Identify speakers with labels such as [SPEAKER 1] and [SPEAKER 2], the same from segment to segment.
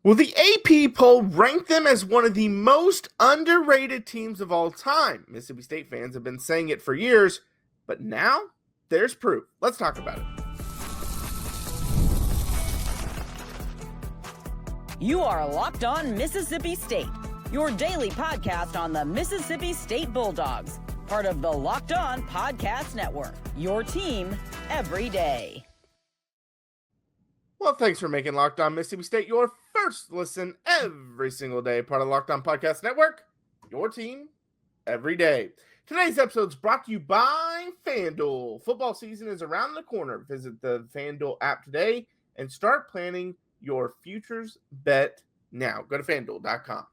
[SPEAKER 1] Well, the AP poll ranked them as one of the most underrated teams of all time. Mississippi State fans have been saying it for years, but now there's proof. Let's talk about it.
[SPEAKER 2] You are Locked On Mississippi State, your daily podcast on the Mississippi State Bulldogs, part of the Locked On Podcast Network, your team every day.
[SPEAKER 1] Well, thanks for making Locked On Mississippi State your first listen every single day, part of Locked On Podcast Network, your team every day. Today's episode is brought to you by FanDuel. Football season is around the corner. Visit the FanDuel app today and start planning your futures bet now. Go to FanDuel.com.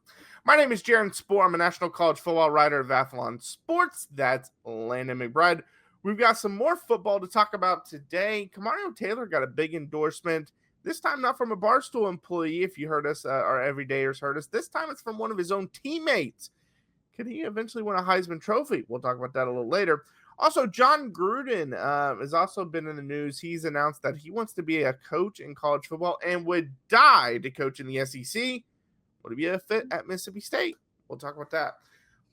[SPEAKER 1] My name is Jaron Spor. I'm a national college football writer of Athlon Sports. That's Landon McBride. We've got some more football to talk about today. Kamario Taylor got a big endorsement, this time not from a Barstool employee, if you heard us, our everydayers heard us. This time it's from one of his own teammates. Could he eventually win a Heisman Trophy? We'll talk about that a little later. Also, Jon Gruden has also been in the news. He's announced that he wants to be a coach in college football and would die to coach in the SEC. Would he be a fit at Mississippi State? We'll talk about that.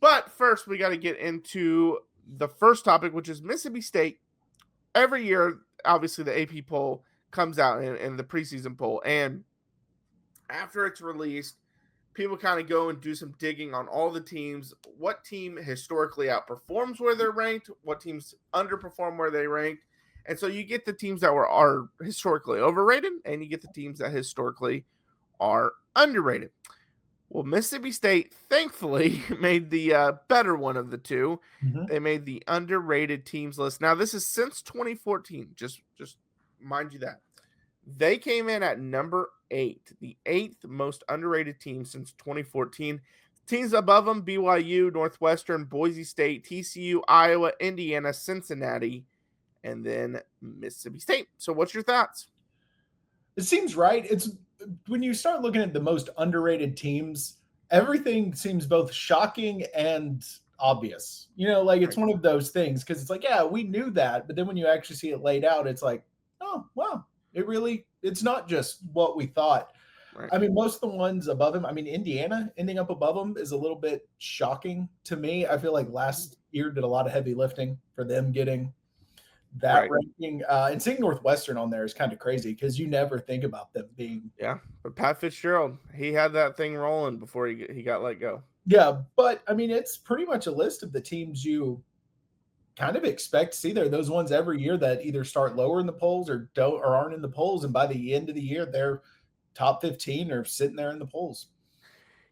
[SPEAKER 1] But first, we got to get into the first topic, which is Mississippi State. Every year, obviously, the AP poll comes out in the preseason poll. And after it's released, people kind of go and do some digging on all the teams. What team historically outperforms where they're ranked? What teams underperform where they ranked? And so you get the teams that are historically overrated, and you get the teams that historically are underrated. Well, Mississippi State, thankfully, made the better one of the two. Mm-hmm. They made the underrated teams list. Now, this is since 2014. Just mind you that. They came in at number 8, the 8th most underrated team since 2014. Teams above them, BYU, Northwestern, Boise State, TCU, Iowa, Indiana, Cincinnati, and then Mississippi State. So what's your thoughts?
[SPEAKER 3] It seems right. It's when you start looking at the most underrated teams, everything seems both shocking and obvious. You know, like it's one of those things because it's like, yeah, we knew that. But then when you actually see it laid out, it's like, oh, wow, it's not just what we thought. Right. I mean, most of the ones above him, I mean, Indiana ending up above him is a little bit shocking to me. I feel like last year did a lot of heavy lifting for them getting that ranking. And seeing Northwestern on there is kind of crazy because you never think about them being.
[SPEAKER 1] Yeah, but Pat Fitzgerald, he had that thing rolling before he got let go.
[SPEAKER 3] Yeah, but I mean, it's pretty much a list of the teams you kind of expect to see there. Those ones every year that either start lower in the polls or don't or aren't in the polls, and by the end of the year, they're top 15 or sitting there in the polls.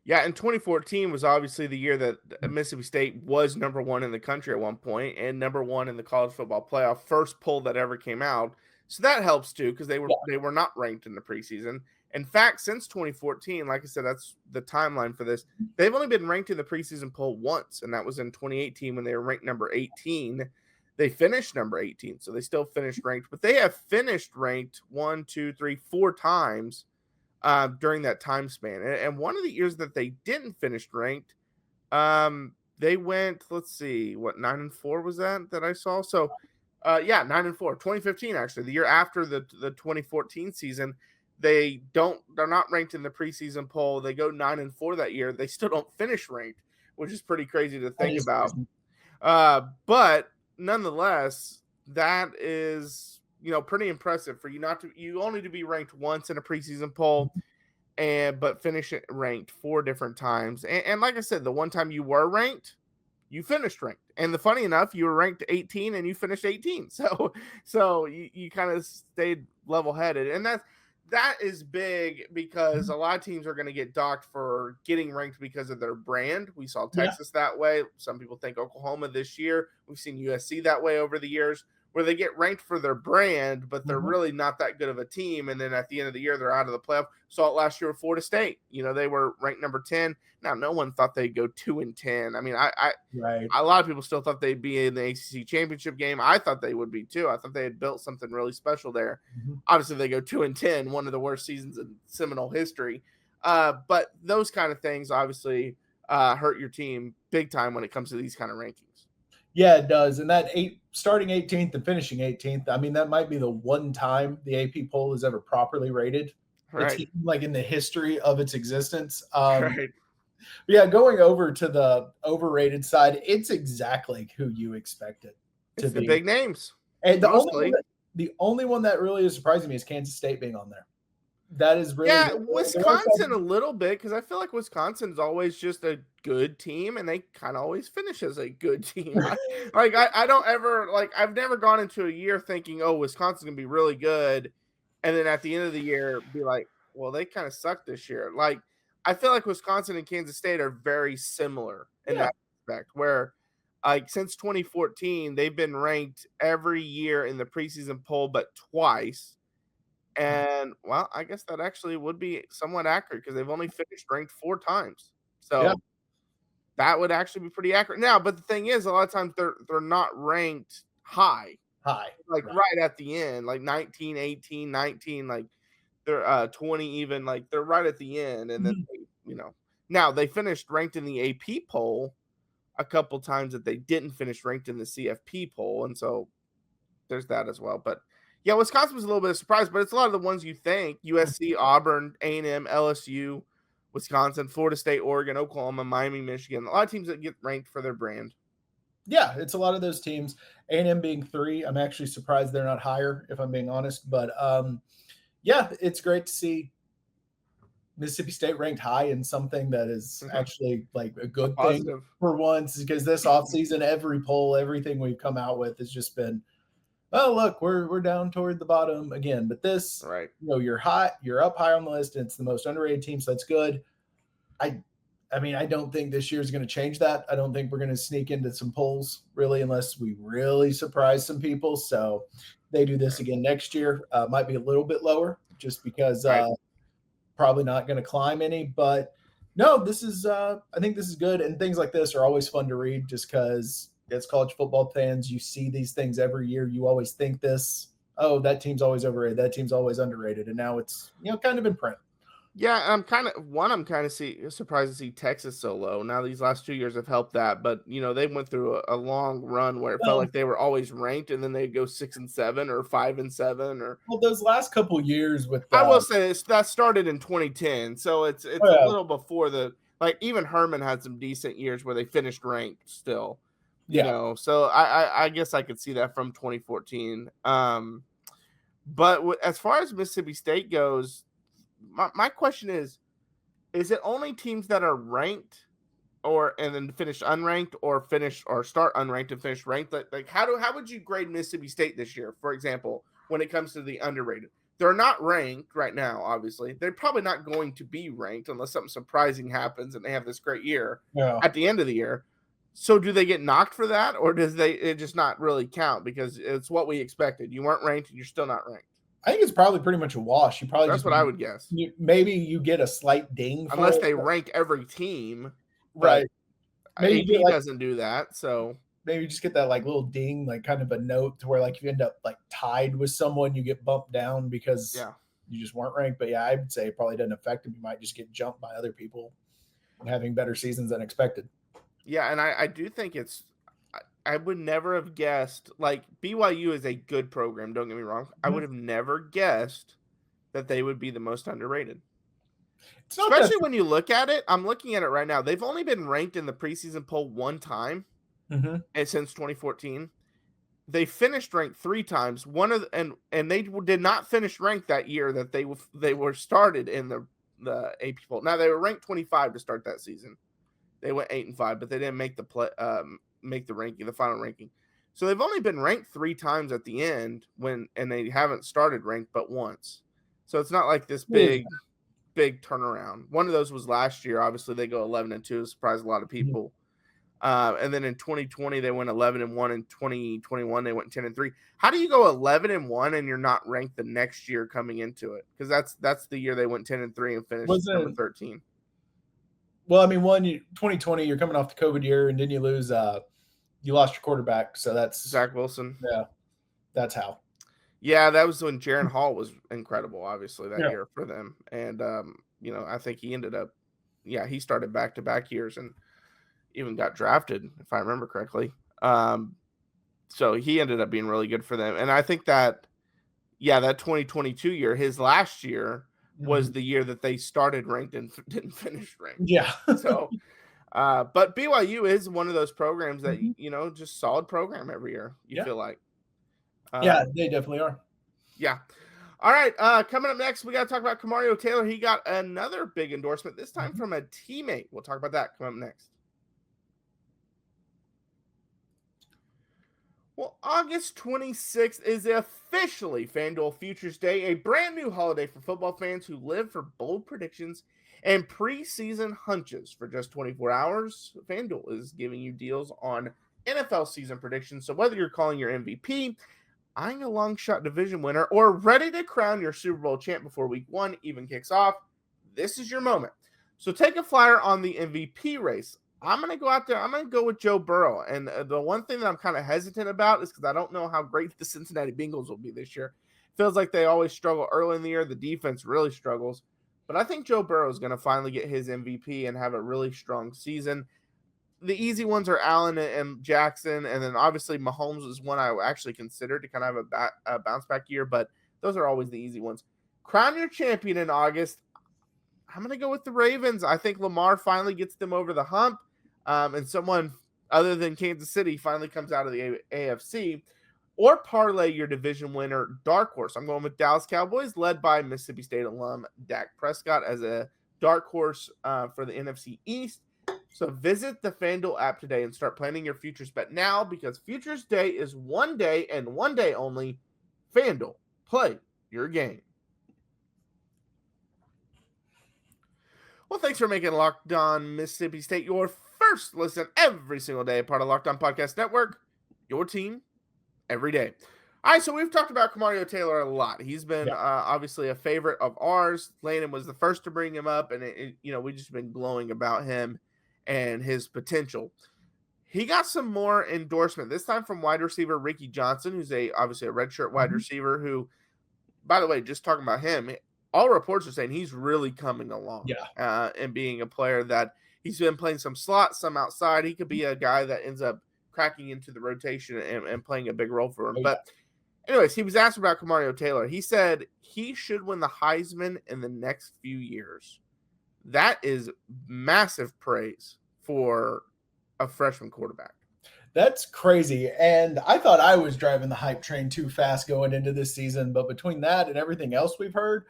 [SPEAKER 1] Yeah, and 2014 was obviously the year that Mississippi State was number 1 in the country at one point and number 1 in the college football playoff, first poll that ever came out. So that helps too because they were not ranked in the preseason. In fact, since 2014, like I said, that's the timeline for this. They've only been ranked in the preseason poll once, and that was in 2018 when they were ranked number 18. They finished number 18, so they still finished ranked, but they have finished ranked 1, 2, 3, 4 times during that time span. And one of the years that they didn't finish ranked, they went, let's see, 9-4 was that I saw? So, 9-4, 2015 actually, the year after the 2014 season. They're not ranked in the preseason poll. They go 9-4 that year. They still don't finish ranked, which is pretty crazy to think about. But nonetheless, that is, pretty impressive for you you only to be ranked once in a preseason poll but finish it ranked 4 different times. And like I said, the one time you were ranked, you finished ranked. And funny enough, you were ranked 18 and you finished 18. So you kind of stayed level-headed. And that is big because a lot of teams are going to get docked for getting ranked because of their brand. We saw Texas that way. Some people think Oklahoma this year. We've seen USC that way over the years, where they get ranked for their brand, but they're really not that good of a team. And then at the end of the year, they're out of the playoff. Saw it last year with Florida State. They were ranked number 10. Now, no one thought they'd go 2-10. I mean, a lot of people still thought they'd be in the ACC championship game. I thought they would be too. I thought they had built something really special there. Obviously, they go 2-10, one of the worst seasons in Seminole history. But those kind of things obviously hurt your team big time when it comes to these kind of rankings.
[SPEAKER 3] Yeah, it does. And that starting 18th and finishing 18th, I mean, that might be the one time the AP poll is ever properly rated.
[SPEAKER 1] Right.
[SPEAKER 3] team like in the history of its existence.
[SPEAKER 1] Right.
[SPEAKER 3] Yeah, going over to the overrated side, it's exactly who you expect it to
[SPEAKER 1] It's the
[SPEAKER 3] be.
[SPEAKER 1] big names.
[SPEAKER 3] And
[SPEAKER 1] Mostly.
[SPEAKER 3] the only one that really is surprising me is Kansas State being on there. That is really
[SPEAKER 1] Yeah,
[SPEAKER 3] the
[SPEAKER 1] Wisconsin a little bit, because I feel like Wisconsin's always just a good team, and they kind of always finish as a good team. I don't ever I've never gone into a year thinking, oh, Wisconsin's gonna be really good, and then at the end of the year be like, well, they kind of suck this year. Like, I feel like Wisconsin and Kansas State are very similar in that respect, where like since 2014 they've been ranked every year in the preseason poll but twice. And, well, I guess that actually would be somewhat accurate because they've only finished ranked 4 times.
[SPEAKER 3] Yeah.
[SPEAKER 1] So, that would actually be pretty accurate. Now, but the thing is, a lot of times they're not ranked high,
[SPEAKER 3] high.
[SPEAKER 1] like, right at the end, like 19, 18, 19, like, they're, 20 even, like, they're right at the end, and then they, now they finished ranked in the AP poll a couple times that they didn't finish ranked in the CFP poll, and so there's that as well, but yeah, Wisconsin was a little bit of a surprise, but it's a lot of the ones you think: USC, Auburn, A&M, LSU, Wisconsin, Florida State, Oregon, Oklahoma, Miami, Michigan. A lot of teams that get ranked for their brand.
[SPEAKER 3] Yeah, it's a lot of those teams. A&M being 3, I'm actually surprised they're not higher, if I'm being honest. But yeah, it's great to see Mississippi State ranked high in something that is actually like a good thing for once, because this offseason, every poll, everything we've come out with has just been, oh, look, we're down toward the bottom again. But this,
[SPEAKER 1] right?
[SPEAKER 3] You're high, you're up high on the list, and it's the most underrated team, so that's good. I mean, I don't think this year is going to change that. I don't think we're going to sneak into some polls really, unless we really surprise some people. So they do this again next year. Might be a little bit lower, just because probably not going to climb any. But no, this is I think this is good, and things like this are always fun to read, just because as college football fans, you see these things every year. You always think this, oh, that team's always overrated, that team's always underrated, and now it's kind of in print.
[SPEAKER 1] Yeah, I'm kind of surprised to see Texas so low. Now these last 2 years have helped that, but they went through a long run where it felt like they were always ranked, and then they'd go 6-7 or 5-7 or.
[SPEAKER 3] Well, those last couple years with
[SPEAKER 1] I will say this, that started in 2010, so it's a little before even Herman had some decent years where they finished ranked still. So I guess I could see that from 2014. But as far as Mississippi State goes, my question is it only teams that are ranked and then finish unranked, or start unranked and finish ranked? Like how would you grade Mississippi State this year, for example, when it comes to the underrated? They're not ranked right now, obviously. They're probably not going to be ranked unless something surprising happens and they have this great year at the end of the year. So do they get knocked for that, or does it just not really count because it's what we expected? You weren't ranked and you're still not ranked.
[SPEAKER 3] I think it's probably pretty much a wash.
[SPEAKER 1] That's what I would guess.
[SPEAKER 3] Maybe you get a slight ding
[SPEAKER 1] unless they rank every team,
[SPEAKER 3] right?
[SPEAKER 1] Maybe AP doesn't do that, so
[SPEAKER 3] maybe you just get that like little ding, like kind of a note to where like if you end up like tied with someone, you get bumped down because you just weren't ranked. But yeah, I would say it probably doesn't affect them. You might just get jumped by other people having better seasons than expected.
[SPEAKER 1] Yeah, and I do think I would never have guessed, like, BYU is a good program, don't get me wrong. I would have never guessed that they would be the most underrated. Especially when you look at it. I'm looking at it right now. They've only been ranked in the preseason poll 1 time and since 2014. They finished ranked 3 times. And they did not finish ranked that year that they were started in the AP poll. Now, they were ranked 25 to start that season. They went 8-5, but they didn't make the ranking, the final ranking. So they've only been ranked 3 times at the end and they haven't started ranked but once. So it's not like this big turnaround. One of those was last year. Obviously, they go 11-2, surprised a lot of people. And then in 2020 they went 11-1. In 2021 they went 10-3. How do you go 11-1 and you're not ranked the next year coming into it? Because that's the year they went 10-3 and finished number 13.
[SPEAKER 3] Well, I mean, 2020, you're coming off the COVID year, and then you lose. You lost your quarterback, so that's
[SPEAKER 1] Zach Wilson.
[SPEAKER 3] Yeah, that's how.
[SPEAKER 1] Yeah, that was when Jaron Hall was incredible, obviously, that year for them. And, I think he ended up, he started back-to-back years and even got drafted, if I remember correctly. So he ended up being really good for them. And I think that 2022 year, his last year, was the year that they started ranked and didn't finish ranked.
[SPEAKER 3] Yeah.
[SPEAKER 1] So, but BYU is one of those programs that,
[SPEAKER 3] Mhm.
[SPEAKER 1] just solid program every year, you feel like.
[SPEAKER 3] Yeah, they definitely are.
[SPEAKER 1] Yeah. All right. Coming up next, we got to talk about Kamario Taylor. He got another big endorsement, this time from a teammate. We'll talk about that coming up next. Well, August 26th is officially FanDuel Futures Day, a brand new holiday for football fans who live for bold predictions and preseason hunches. For just 24 hours, FanDuel is giving you deals on NFL season predictions. So whether you're calling your MVP, eyeing a long shot division winner, or ready to crown your Super Bowl champ before week 1 even kicks off, this is your moment. So take a flyer on the MVP race. I'm going to go out there. I'm going to go with Joe Burrow. And the one thing that I'm kind of hesitant about is because I don't know how great the Cincinnati Bengals will be this year. Feels like they always struggle early in the year. The defense really struggles. But I think Joe Burrow is going to finally get his MVP and have a really strong season. The easy ones are Allen and Jackson. And then obviously Mahomes is one I actually considered to kind of have a bounce back year. But those are always the easy ones. Crown your champion in August. I'm going to go with the Ravens. I think Lamar finally gets them over the hump. And someone other than Kansas City finally comes out of the AFC, or parlay your division winner dark horse. I'm going with Dallas Cowboys, led by Mississippi State alum Dak Prescott as a dark horse for the NFC East. So visit the FanDuel app today and start planning your futures bet now, because Futures Day is one day and one day only. FanDuel, play your game. Well, thanks for making Locked On Mississippi State your first listen every single day, part of Locked On Podcast Network, your team every day. All right, so we've talked about Kamario Taylor a lot. He's been obviously a favorite of ours. Landon was the first to bring him up, and we've just been glowing about him and his potential. He got some more endorsement, this time from wide receiver Ricky Johnson, who's obviously a redshirt wide receiver who, by the way, just talking about him, all reports are saying he's really coming along and being a player that he's been playing some slot, some outside. He could be a guy that ends up cracking into the rotation and playing a big role for him. But anyways, he was asked about Kamario Taylor. He said he should win the Heisman in the next few years. That is massive praise for a freshman quarterback.
[SPEAKER 3] That's crazy. And I thought I was driving the hype train too fast going into this season. But between that and everything else we've heard,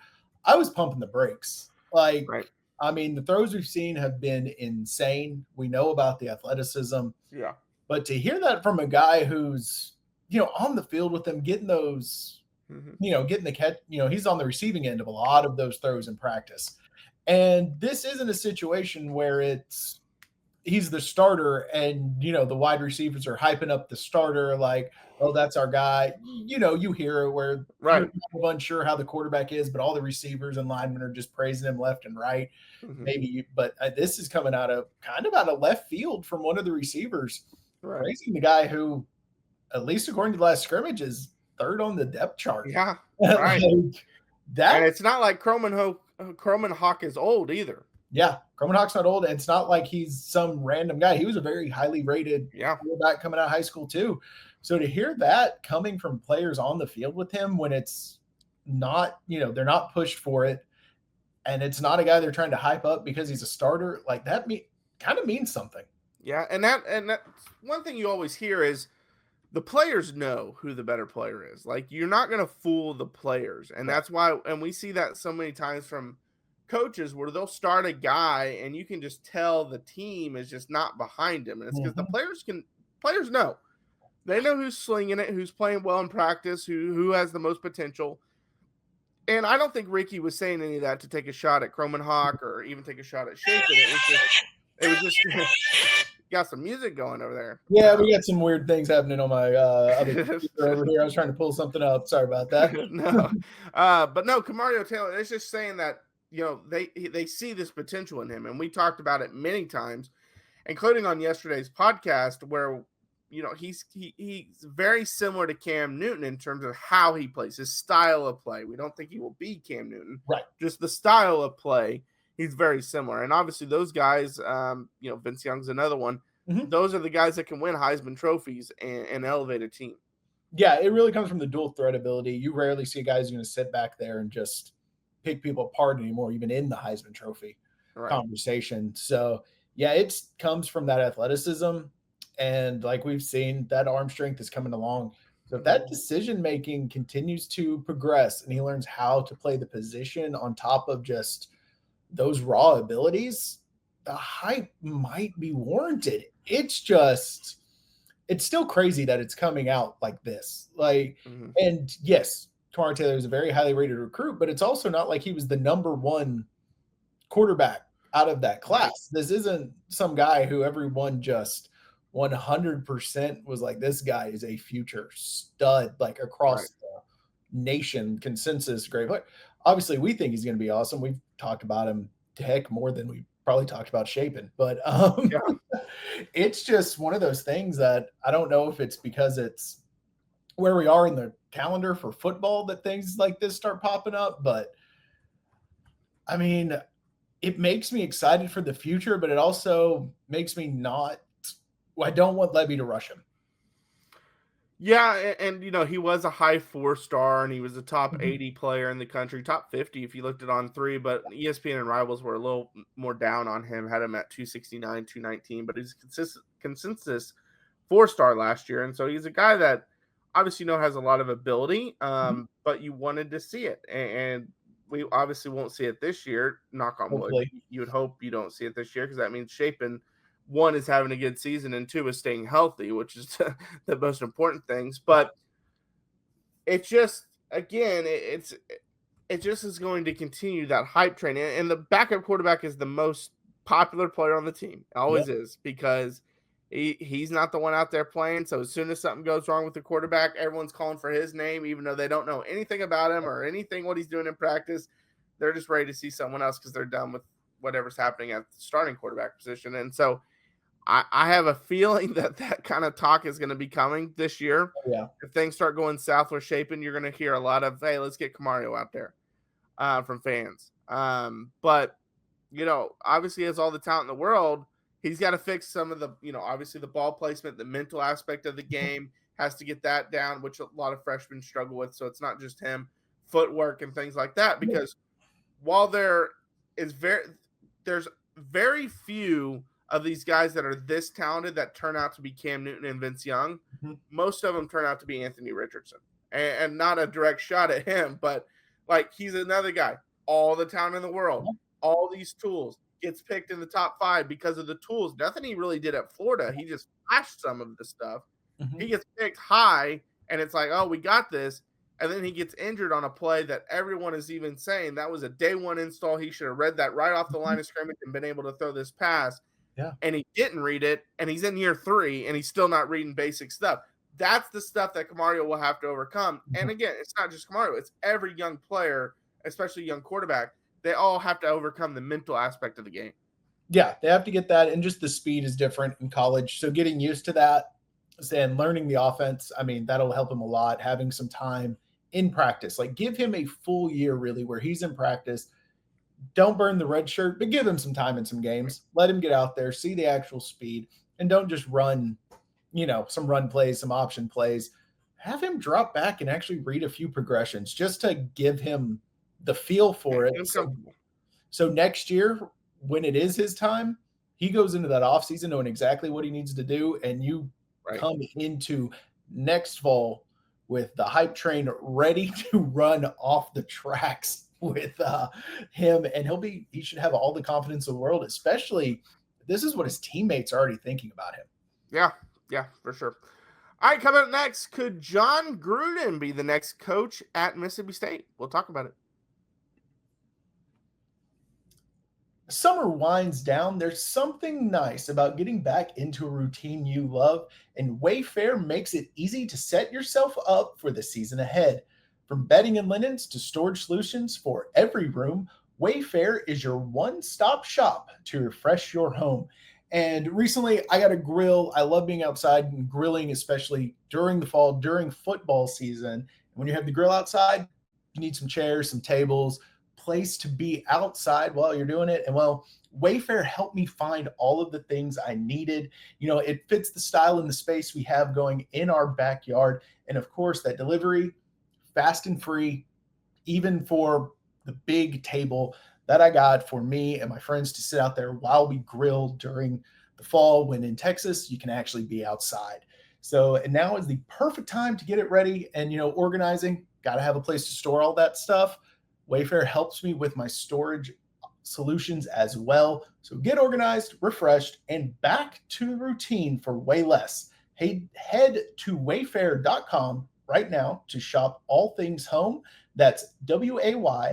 [SPEAKER 3] I was pumping the brakes. I mean, the throws we've seen have been insane. We know about the athleticism.
[SPEAKER 1] Yeah.
[SPEAKER 3] But to hear that from a guy who's, on the field with them, getting those, getting the catch, he's on the receiving end of a lot of those throws in practice. And this isn't a situation where he's the starter and, the wide receivers are hyping up the starter like, oh, that's our guy. You hear it where you're kind of unsure how the quarterback is, but all the receivers and linemen are just praising him left and right. But this is coming out of left field from one of the receivers, praising the guy who, at least according to the last scrimmage, is third on the depth chart.
[SPEAKER 1] Yeah, right. And it's not like Croman Hawk is old either.
[SPEAKER 3] Yeah, Croman Hawk's not old. And it's not like he's some random guy. He was a very highly rated quarterback coming out of high school too. So to hear that coming from players on the field with him when it's not, they're not pushed for it, and it's not a guy they're trying to hype up because he's a starter, like that kind of means something.
[SPEAKER 1] Yeah, and that one thing you always hear is the players know who the better player is. Like, you're not going to fool the players. And that's why, and we see that so many times from coaches where they'll start a guy and you can just tell the team is just not behind him. And it's because the players know. They know who's slinging it, who's playing well in practice, who has the most potential. And I don't think Ricky was saying any of that to take a shot at Croman Hawk or even take a shot at Shape. It was just got some music going over there.
[SPEAKER 3] Yeah, we got some weird things happening on my other computer over here. I was trying to pull something up. Sorry about that.
[SPEAKER 1] No. But no, Kamario Taylor, it's just saying that, they see this potential in him. And we talked about it many times, including on yesterday's podcast, where he's very similar to Cam Newton in terms of how he plays, his style of play. We don't think he will be Cam Newton,
[SPEAKER 3] right? Just
[SPEAKER 1] the style of play. He's very similar. And obviously those guys, Vince Young's another one. Those are the guys that can win Heisman trophies and elevate a team.
[SPEAKER 3] Yeah, it really comes from the dual threat ability. You rarely see guys who's going to sit back there and just pick people apart anymore, even in the Heisman Trophy
[SPEAKER 1] Right.
[SPEAKER 3] conversation. So yeah, it comes from that athleticism. And like we've seen, that arm strength is coming along. So if that decision making continues to progress and he learns how to play the position on top of just those raw abilities, the hype might be warranted. It's still crazy that it's coming out like this. Like, and yes, Kamario Taylor is a very highly rated recruit, but it's also not like he was the number one quarterback out of that class. This isn't some guy who everyone just 100% was like, this guy is a future stud, like across the nation consensus, great player. Obviously, we think he's going to be awesome. We've talked about him heck more than we probably talked about shaping, but it's just one of those things that I don't know if it's because it's where we are in the calendar for football that things like this start popping up. But I mean, it makes me excited for the future, but it also makes me not. I don't want Levy to rush him.
[SPEAKER 1] Yeah, and he was a high 4-star, and he was a top 80 player in the country, top 50 if you looked at On3, but ESPN and Rivals were a little more down on him, had him at 269, 219, but he's a consensus 4-star last year, and so he's a guy that obviously has a lot of ability, but you wanted to see it, and we obviously won't see it this year, knock on wood. You would hope you don't see it this year, because that means Shapen, one, is having a good season, and two, is staying healthy, which is the most important things. But it's just, again, it just is going to continue that hype train. And the backup quarterback is the most popular player on the team. Always is, because he's not the one out there playing. So as soon as something goes wrong with the quarterback, everyone's calling for his name, even though they don't know anything about him or anything what he's doing in practice. They're just ready to see someone else because they're done with whatever's happening at the starting quarterback position. And so I have a feeling that kind of talk is going to be coming this year. If things start going south with Shapen, you're going to hear a lot of, hey, let's get Kamario out there from fans. But, obviously he has all the talent in the world. He's got to fix some of the, obviously the ball placement, the mental aspect of the game, has to get that down, which a lot of freshmen struggle with. So it's not just him, footwork and things like that, because while there's very few of these guys that are this talented that turn out to be Cam Newton and Vince Young, most of them turn out to be Anthony Richardson. And not a direct shot at him, but like, he's another guy, all the talent in the world, all these tools, gets picked in the top 5 because of the tools. Nothing he really did at Florida. He just flashed some of the stuff. He gets picked high, and it's like, oh, we got this. And then he gets injured on a play that everyone is even saying that was a day one install. He should have read that right off the line of scrimmage and been able to throw this pass. And he didn't read it, and he's in year 3, and he's still not reading basic stuff. That's the stuff that Kamario will have to overcome. And again, it's not just Kamario. It's every young player, especially young quarterback. They all have to overcome the mental aspect of the game.
[SPEAKER 3] Yeah, they have to get that, and just the speed is different in college. So getting used to that and learning the offense, I mean, that'll help him a lot, having some time in practice. Like, give him a full year, really, where he's in practice. Don't burn the red shirt, but give him some time in some games. Let him get out there, see the actual speed, and don't just run, some run plays, some option plays. Have him drop back and actually read a few progressions just to give him the feel for it. So next year, when it is his time, he goes into that offseason knowing exactly what he needs to do, and you come into next fall with the hype train ready to run off the tracks with him, and he should have all the confidence in the world, especially this is what his teammates are already thinking about him.
[SPEAKER 1] Yeah, for sure. All right, coming up next, could Jon Gruden be the next coach at Mississippi State? We'll talk about it.
[SPEAKER 3] Summer winds down. There's something nice about getting back into a routine you love, and Wayfair makes it easy to set yourself up for the season ahead. From bedding and linens to storage solutions for every room, Wayfair is your one-stop shop to refresh your home. And recently, I got a grill. I love being outside and grilling, especially during the fall, during football season. When you have the grill outside, you need some chairs, some tables, place to be outside while you're doing it. And well, Wayfair helped me find all of the things I needed. It fits the style and the space we have going in our backyard. And of course, that delivery, fast and free, even for the big table that I got for me and my friends to sit out there while we grill during the fall, when in Texas, you can actually be outside. So, and now is the perfect time to get it ready. And, organizing, got to have a place to store all that stuff. Wayfair helps me with my storage solutions as well. So get organized, refreshed, and back to the routine for way less. Hey, head to wayfair.com right now to shop all things home. That's WAYFAIR.com.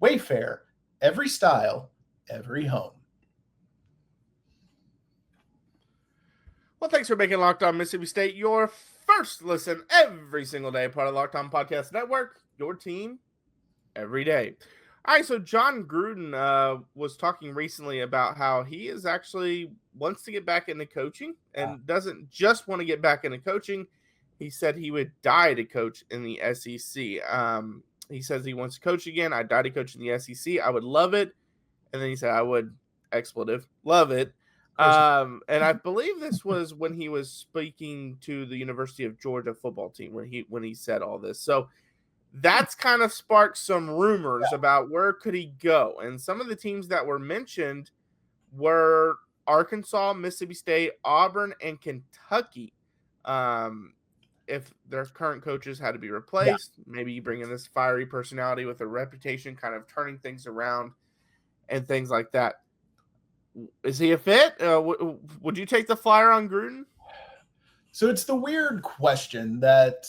[SPEAKER 3] Wayfair, every style, every home.
[SPEAKER 1] Well, thanks for making Locked On Mississippi State your first listen every single day, part of Locked On Podcast Network, your team every day. All right, so John Gruden was talking recently about how he is actually wants to get back into coaching and doesn't just want to get back into coaching. He said he would die to coach in the SEC. He says he wants to coach again. I'd die to coach in the SEC. I would love it. And then he said, I would, expletive, love it. And I believe this was when he was speaking to the University of Georgia football team when he said all this. So that's kind of sparked some rumors about where could he go. And some of the teams that were mentioned were Arkansas, Mississippi State, Auburn, and Kentucky. If their current coaches had to be replaced, maybe you bring in this fiery personality with a reputation, kind of turning things around and things like that. Is he a fit? Would you take the flyer on Gruden?
[SPEAKER 3] So it's the weird question that,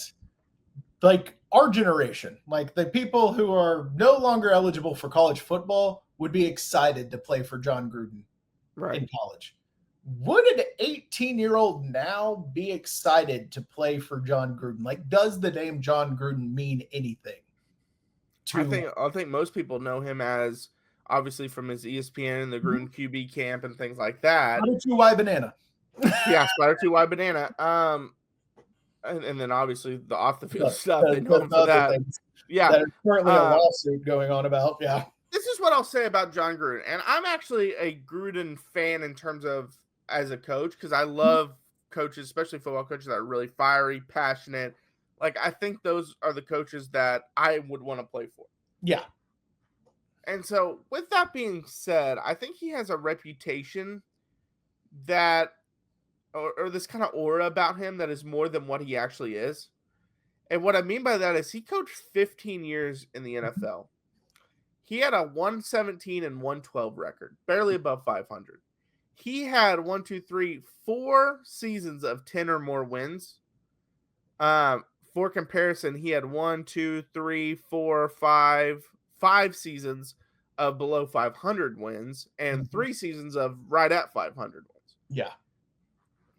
[SPEAKER 3] like, our generation, like the people who are no longer eligible for college football, would be excited to play for John Gruden in college. Would an 18-year-old now be excited to play for John Gruden? Like, does the name John Gruden mean anything?
[SPEAKER 1] I think most people know him as, obviously, from his ESPN and the Gruden QB camp and things like that.
[SPEAKER 3] Spider 2Y banana.
[SPEAKER 1] Yeah, Spider 2Y banana. And then obviously the off the field stuff, they know him for that. Yeah.
[SPEAKER 3] There's currently a lawsuit going on about. Yeah.
[SPEAKER 1] This is what I'll say about John Gruden. And I'm actually a Gruden fan in terms of as a coach, because I love coaches, especially football coaches, that are really fiery, passionate. Like, I think those are the coaches that I would want to play for.
[SPEAKER 3] Yeah.
[SPEAKER 1] And so with that being said, I think he has a reputation that or this kind of aura about him that is more than what he actually is. And what I mean by that is he coached 15 years in the NFL. He had a 117 and 112 record, barely above 500. He had 4 seasons of 10 or more wins. For comparison, he had 5 seasons of below 500 wins and 3 seasons of right at 500 wins.
[SPEAKER 3] Yeah.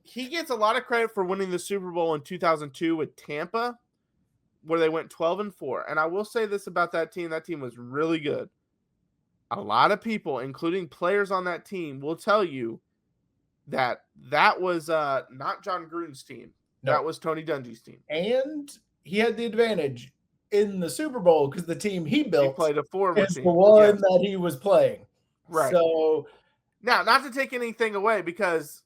[SPEAKER 1] He gets a lot of credit for winning the Super Bowl in 2002 with Tampa, where they went 12-4. And I will say this about that team. That team was really good. A lot of people, including players on that team, will tell you that was not John Gruden's team. No. That was Tony Dungy's team.
[SPEAKER 3] And he had the advantage in the Super Bowl because the team he built
[SPEAKER 1] played a former
[SPEAKER 3] is
[SPEAKER 1] team.
[SPEAKER 3] The one that he was playing.
[SPEAKER 1] Right.
[SPEAKER 3] So
[SPEAKER 1] now, not to take anything away, because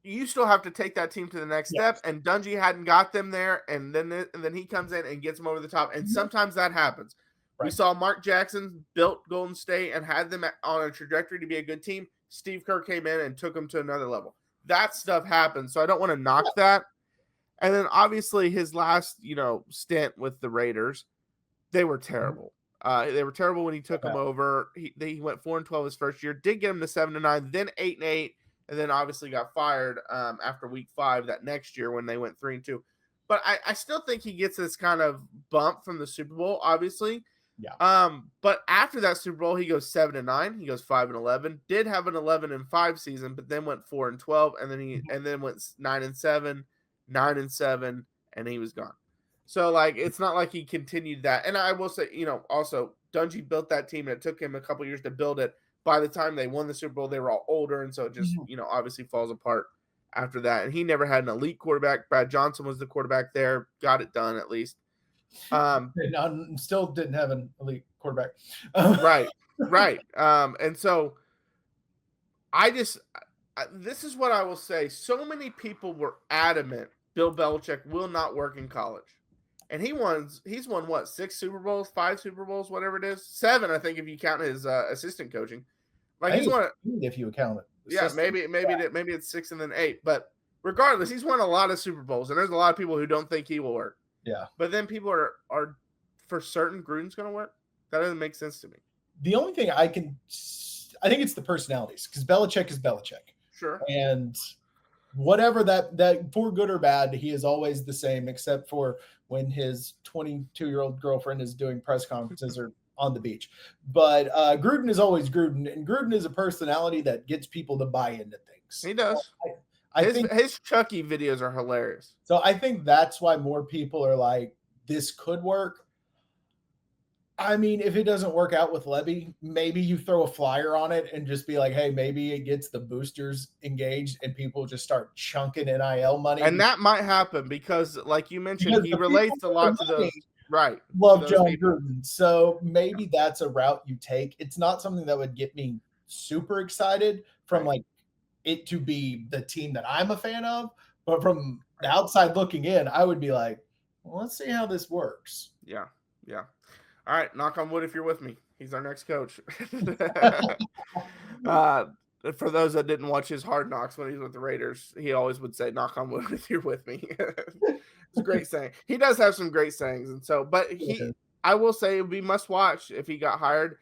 [SPEAKER 1] you still have to take that team to the next step, and Dungy hadn't got them there, and then he comes in and gets them over the top, and sometimes that happens. Right. We saw Mark Jackson built Golden State and had them on a trajectory to be a good team. Steve Kerr came in and took them to another level. That stuff happens, so I don't want to knock that. And then obviously his last, stint with the Raiders, they were terrible. They were terrible when he took them over. He went 4-12 his first year, did get them to 7-9, then 8-8. And then obviously got fired after week 5 that next year when they went 3-2. But I still think he gets this kind of bump from the Super Bowl, obviously.
[SPEAKER 3] Yeah.
[SPEAKER 1] But after that Super Bowl, he goes 7-9. He goes 5-11. Did have an 11-5 season, but then went 4-12, and then went 9-7, 9-7, and he was gone. So it's not like he continued that. And I will say, also Dungy built that team, and it took him a couple years to build it. By the time they won the Super Bowl, they were all older, and so it just, obviously falls apart after that. And he never had an elite quarterback. Brad Johnson was the quarterback there, got it done at least.
[SPEAKER 3] Still didn't have an elite quarterback.
[SPEAKER 1] Right. And so this is what I will say. So many people were adamant Bill Belichick will not work in college. and he's won what, 6 Super Bowls, 5 Super Bowls, whatever it is, 7, I think, if you count his assistant coaching. Like he's won it.
[SPEAKER 3] If you count it.
[SPEAKER 1] Yeah, maybe it's 6 and then 8, but regardless, he's won a lot of Super Bowls, and there's a lot of people who don't think he will work.
[SPEAKER 3] Yeah.
[SPEAKER 1] But then people are for certain Gruden's going to work. That doesn't make sense to me.
[SPEAKER 3] The only thing I think it's the personalities, because Belichick is Belichick.
[SPEAKER 1] Sure.
[SPEAKER 3] And whatever that for good or bad, he is always the same, except for when his 22-year-old girlfriend is doing press conferences or on the beach. But Gruden is always Gruden, and Gruden is a personality that gets people to buy into things.
[SPEAKER 1] He does.
[SPEAKER 3] So I think
[SPEAKER 1] his Chucky videos are hilarious.
[SPEAKER 3] So I think that's why more people are like, this could work. I mean, if it doesn't work out with Levy, maybe you throw a flyer on it and just be like, hey, maybe it gets the boosters engaged and people just start chunking NIL money.
[SPEAKER 1] And that might happen because, like you mentioned, he relates a lot to those. Right.
[SPEAKER 3] Love John Gruden. So maybe that's a route you take. It's not something that would get me super excited from like it to be the team that I'm a fan of. But from the outside looking in, I would be like, well, let's see how this works.
[SPEAKER 1] Yeah. Yeah. All right, knock on wood if you're with me. He's our next coach. For those that didn't watch his Hard Knocks when he was with the Raiders, he always would say, knock on wood if you're with me. It's a great saying. He does have some great sayings. And so, but I will say it would be must watch if he got hired.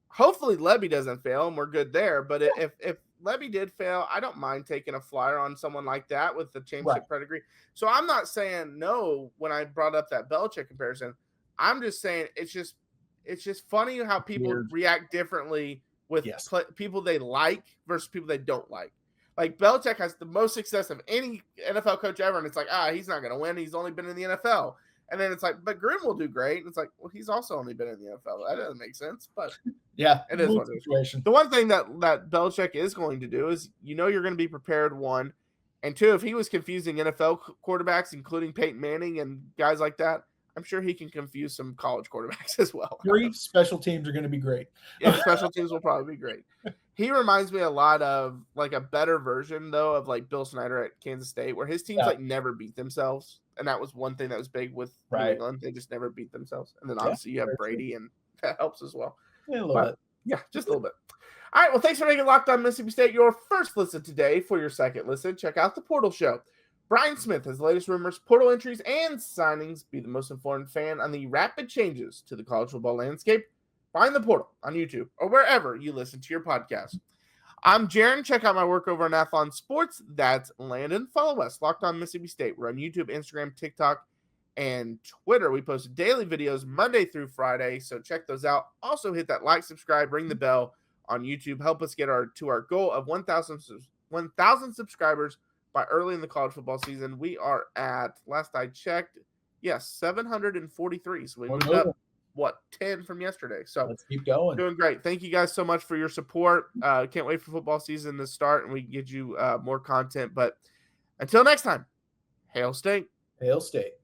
[SPEAKER 1] Hopefully Levy doesn't fail and we're good there. But if Levy did fail, I don't mind taking a flyer on someone like that with the championship pedigree. So I'm not saying no when I brought up that Belichick comparison. I'm just saying it's just funny how people react differently with people they like versus people they don't like. Like Belichick has the most success of any NFL coach ever, and it's like, he's not going to win. He's only been in the NFL. And then it's like, but Gruden will do great. And it's like, well, he's also only been in the NFL. That doesn't make sense, but it is what it is. The one thing that Belichick is going to do is, you're going to be prepared, one, and two, if he was confusing NFL quarterbacks, including Peyton Manning and guys like that, I'm sure he can confuse some college quarterbacks as well.
[SPEAKER 3] 3 special teams are going to be great.
[SPEAKER 1] Yeah, special teams will probably be great. He reminds me a lot of like a better version, though, of like Bill Snyder at Kansas State, where his teams like never beat themselves. And that was one thing that was big with New England. They just never beat themselves. And then obviously you have Brady, and that helps as well.
[SPEAKER 3] Yeah, a little bit.
[SPEAKER 1] Yeah, just a little bit. All right, well, thanks for making Locked On Mississippi State your first listen today. For your second listen, check out The Portal Show. Brian Smith has the latest rumors, portal entries, and signings. Be the most informed fan on the rapid changes to the college football landscape. Find The Portal on YouTube or wherever you listen to your podcast. I'm Jaron. Check out my work over on Athlon Sports. That's Landon. Follow us, Locked On Mississippi State. We're on YouTube, Instagram, TikTok, and Twitter. We post daily videos Monday through Friday, so check those out. Also, hit that like, subscribe, ring the bell on YouTube. Help us get to our goal of 1,000 subscribers by early in the college football season. We are at, last I checked, 743. So we moved up, 10 from yesterday. So
[SPEAKER 3] let's keep going.
[SPEAKER 1] Doing great. Thank you guys so much for your support. Can't wait for football season to start and we can get you more content. But until next time, Hail State.
[SPEAKER 3] Hail State.